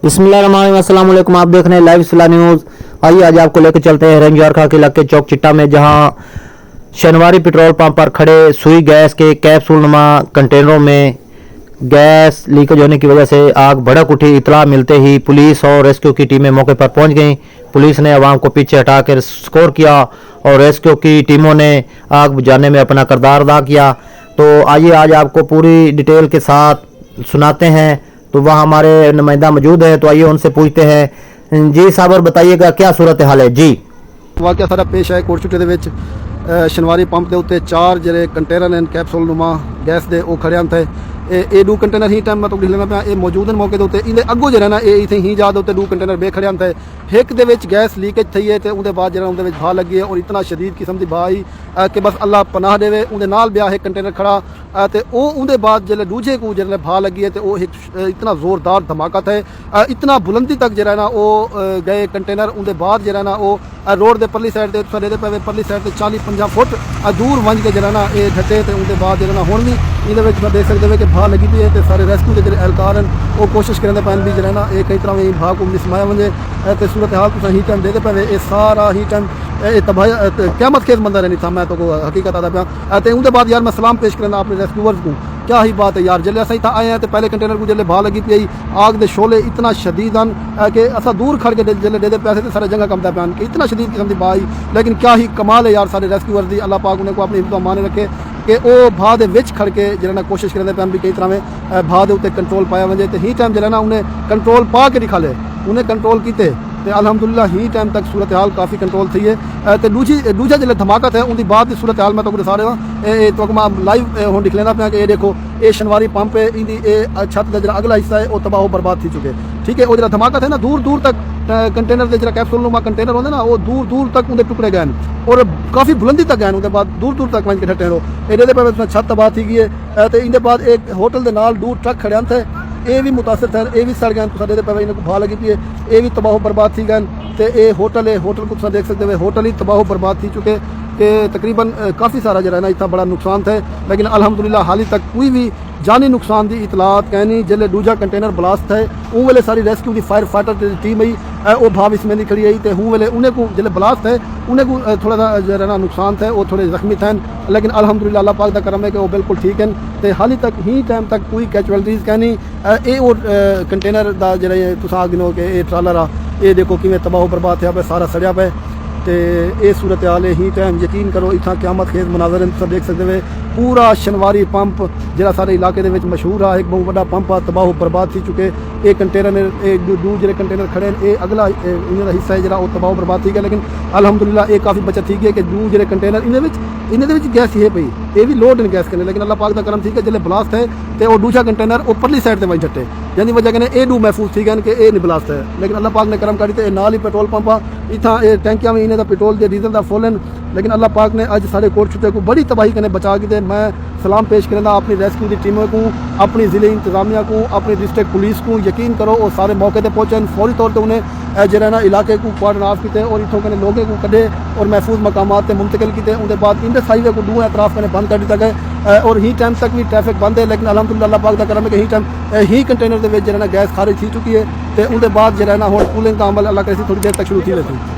अस्सलाम वालेकुम। आप देख रहे हैं लाइव इस्लाह न्यूज़। आइए आज आपको लेकर चलते हैं रंजवारखा के इलाके चौक चिट्टा में, जहां शनिवारी पेट्रोल पंप पर खड़े सुई गैस के कैप्सूल नुमा कंटेनरों में गैस लीकेज होने की वजह से आग भड़क उठी। इतला मिलते ही पुलिस और रेस्क्यू की टीमें मौके पर पहुंच गईं। पुलिस ने आवाम को पीछे हटाकर स्कोर किया और रेस्क्यू की टीमों ने आग बुझाने में अपना किरदार अदा किया। तो आइए आज आपको पूरी डिटेल के साथ सुनाते हैं। तो वहाँ हमारे नुमाइंदा मौजूद है, तो आइए उनसे पूछते हैं। जी साहब, और बताइएगा क्या सूरत हाल है जी। वाक़या सारा पेश है कोटचुटे दे विच शनिवारी पंप के उत्ते 4 ਜਿਹੜੇ कंटेनर हैं कैप्सूल नुमा गैस के वो खड़े थे। ये 2 कंटेनर ही टाइम मैं तो लिखना पाया ये मौजूद हैं मौके के उत्ते। इन्हें अगों जो ना ये इतने ही ज़्यादा उत्ते 2 कंटेनर बे खड़े थे। एक दे विच गैस लीकेज थी है तो उनके बाद जो उनके भाव लगी है और इतना शदीद किस्म की भाव आई कि बस अल्लाह पनाह देवे। उनके नाल ब्याह एक कंटेनर खड़ा तो वो उनके बाद जो दूजे को जो भाव लगी है तो वो इतना ज़ोरदार धमाका था। इतना बुलंदी तक जो ना वो गए कंटेनर। उनके बाद जो ना वो रोड के परली साइड से रेदे पे परली साइड से 40-50 फुट दूर वंज के जो ना ये ढटे। तो उनके बाद जो ना हुण भी ये देख सकते हो कि भाव लगी पी है। तो सारे रेस्क्यू के जो एहलकार हैं वो कोशिश करेंगे पैन भी जो ना ये कई तरह में भाव को निसमाया वजे। तो सूरत हाल तुम ही टाइम देते पे ये सारा ही टाइम तबाही क़यामत खेज मंदा रहनी था। मैं तो हकीकत आता पाया। तो उनके बाद यार मैं सलाम पेश करना अपने रेस्क्यूअर्स को। क्या ही बात है यार, जल्द अस इतना आए हैं तो पहले कंटेनर को जल्द भाव लगी पी आग के शोले इतना शदीद हैं कि असा दूर खड़ के जल्द दे पैसे तो सारे जगह कमता पान कि इतना शदीद किस्म की बात आई। लेकिन क्या ही कमाल है यार सारे रेस्क्यूअर्स की। अल्लाह पाक उन्हें को अपनी हिम्मत माने रखे कि वो भाव के विच खड़ के जो कोशिश करेंगे पैन भी कई तरह में भाव के उत्ते कंट्रोल पाया वजे। तो ही टाइम जो ना उन्हें कंट्रोल पा के दिखा ले उन्हें कंट्रोल किए तो अल्हम्दुलिल्लाह ही टाइम तक सूरत हाल काफ़ी कंट्रोल थी है। तो दूजा जो धमाका है उनकी बाद की सूरत हाल मैं तो सारे तो मैं लाइव हम दिख लेना पाया कि ये देखो ये शनिवारी पंप है इनकी छत का जो अगला हिस्सा है वो तबाह बर्बाद थी चुके। ठीक है, वो जो धमाका था ना दूर दूर तक कंटेनर के जो कैप्सूल नुमा कंटेनर होंगे ना वो दूर दूर तक उनके टुकड़े गए और काफ़ी बुलंदी तक गए। उनके बाद दूर दूर तक वहीं के ठट्टे रहो ये पे छत तबाह थी गई है। तो इनके बाद एक होटल के नाल दूर ट्रक खड़े थे ये भी मुतासर थे, ये भी सड़ गए। तो पे इनको भाव लगी पी है ये भी तबाह बर्बाद थी गए। तो ये होटल है, होटल को तुम देख सकते हो होटल ही तबाह बर्बाद थी चुके कि तकरीबन काफ़ी सारा जो है ना इतना बड़ा नुकसान था। लेकिन अल्हम्दुलिल्लाह हाली तक कोई भी जानी नुकसान की इतलात कहनी। जल्द दूजा कंटेनर ब्लास्ट है उन वेले सारी रेस्क्यू की फायर फाइटर टीम आई वो भाव इसमें नहीं खड़ी आई। तो हूँ वेले उन्हें को जल्द ब्लास्ट है उन्हें को थोड़ा सा जो है ना नुकसान थे वो थोड़े जख्मी थे। लेकिन अल्हम्दुलिल्लाह अल्लाह पाक का करम है कि वो बिल्कुल ठीक हैं। तो हाली तक ही टाइम तक कोई कैजुअलिटीज़ कहनी। ये वो कंटेनर का जो तुम आख गिनो कि ये ट्रालर आ ये देखो कि तबाह बर्बाद है सारा सड़िया पे। तो ये सूरत हाल है ही टाइम यकीन करो इतना क़यामत खेज मनाजर तुम देख सकते हो। पूरा शनिवारी पंप जो सारे इलाके के मशहूर है एक बहुत बड़ा पंप आ तबाह बर्बाद थी चुके। ये कंटेनर एक दो जो कंटेनर खड़े ये अगला इन्होंने हिस्सा है जो तबाह बर्बाद थी गया। लेकिन अल्हम्दुलिल्लाह ये काफ़ी बचत थी गई कि दो जो कंटेनर इन्हें गैस ही है पई ये भी लोड इन गैस करने। लेकिन अल्लाह पाक का करम थी कि जल्द ब्लास्ट है तो वो दूसरा कंटेनर वो परली साइड से वही झट्टे यानी वजह कहने ये डू महफूज थी गए कि ये नहीं ब्लास्ट है। लेकिन अल्लाह पाक ने करम करी तो नाल ही पेट्रोल पंप आ इतना ये टैंकियां में इन्हें पेट्रोल के डीजल का फुल हैं। लेकिन अल्लाह पाक ने अज सारे कोटचुटे को बड़ी तबाही करने बचा के मैं सलाम पेश करना अपनी रेस्क्यू की टीमों को अपनी ज़िले इंतजामिया को अपनी डिस्ट्रिक्ट पुलिस को। यकीन करो वो सारे मौके पर पहुँचे फौरी तौर पर उन्हें जो है ना इलाके को क्वार्टर ऑफ किए और इतों कने लोगों को कढ़े और महफूज मकामात से मुंतकिल किए। उनके बाद इंडस हाईवे को दूर अतराफ कने बंद कर दिया गया और ही टाइम तक भी ट्रैफिक बंद है। लेकिन अल्हम्दुलिल्लाह अल्लाह पाक का करम है कि ही टाइम ही कंटेनर के जो है ना गैस खारिज थी चुकी है। तो उनके बाद जो है ना हुण कूलिंग का अमल अल्लाह करे थोड़ी देर तक शुरू थी वैसे।